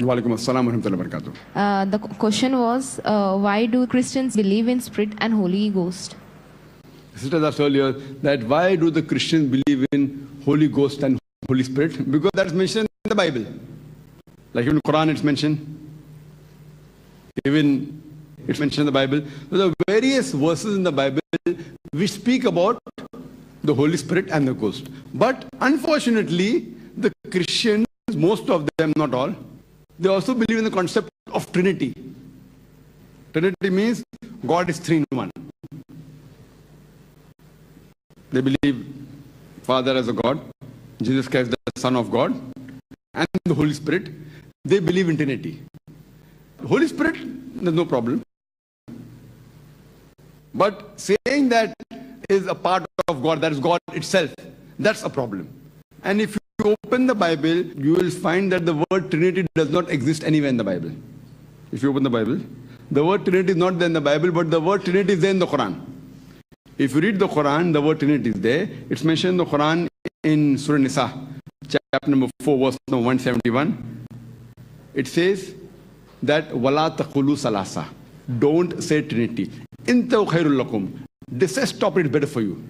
Walaikum assalam wa rahmatullahi wa barakatuh. The question was, why do Christians believe in Spirit and Holy Ghost? Sisters asked earlier that why do the Christians believe in Holy Ghost and Holy Spirit? Because that's mentioned in the Bible. Like in the Quran it's mentioned. Even it's mentioned in the Bible. So there are various verses in the Bible which speak about the Holy Spirit and the Ghost. But unfortunately, the Christians, most of them, not all, they also believe in the concept of Trinity. Trinity means God is three in one. They believe Father as a God, Jesus Christ the Son of God, and the Holy Spirit. They believe in Trinity. The Holy Spirit, there's no problem. But saying that is a part of God, that is God itself, that's a problem. And if you open the Bible, you will find that the word Trinity does not exist anywhere in the Bible. If you open the Bible, the word Trinity is not there in the Bible, but the word Trinity is there in the Quran. If you read the Quran, the word Trinity is there. It's mentioned in the Quran in Surah Nisa, chapter number 4, verse number 171. It says that Wala taqulu salasa. Don't say Trinity. Inta khairul lakum. This says stop it, better for you.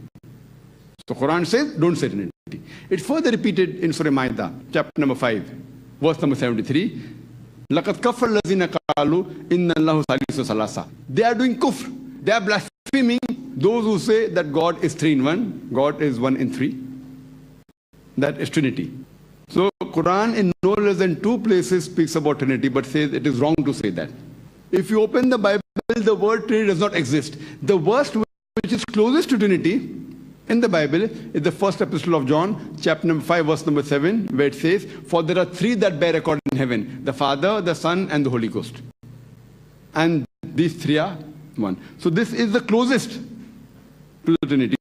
So Quran says don't say Trinity. It's further repeated in Surah Ma'idah, chapter number 5, verse number 73. Laqad kafar lazina qalu inna Allahu salisu salasa. They are doing kufr. They are blaspheming those who say that God is three in one. God is one in three. That is Trinity. So Quran in no less than 2 places speaks about Trinity, but says it is wrong to say that. If you open the Bible, the word Trinity does not exist. The verse which is closest to Trinity in the Bible is the first epistle of John, chapter number 5, verse number 7, where it says, for there are 3 that bear record in heaven, the Father, the Son, and the Holy Ghost. And these 3 are one. So this is the closest to the Trinity,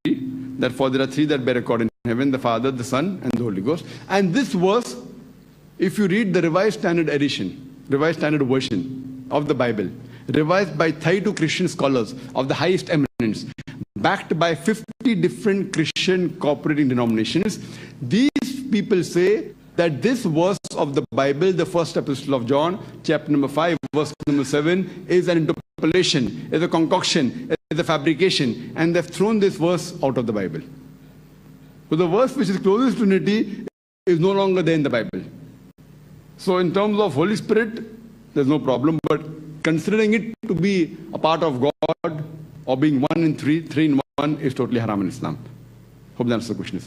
that for there are 3 that bear record in heaven, the Father, the Son, and the Holy Ghost. And this verse, if you read the Revised Standard Edition, Revised Standard Version of the Bible, revised by 32 Christian scholars of the highest eminence, backed by 50 different Christian cooperating denominations, these people say that this verse of the Bible, the first epistle of John, chapter number 5, verse number 7, is an interpolation, is a concoction, is a fabrication, and they've thrown this verse out of the Bible. So the verse which is closest to Trinity is no longer there in the Bible. So in terms of Holy Spirit, there's no problem, but considering it to be a part of God or being one in three in one is totally haram in Islam. Hope that answers the question.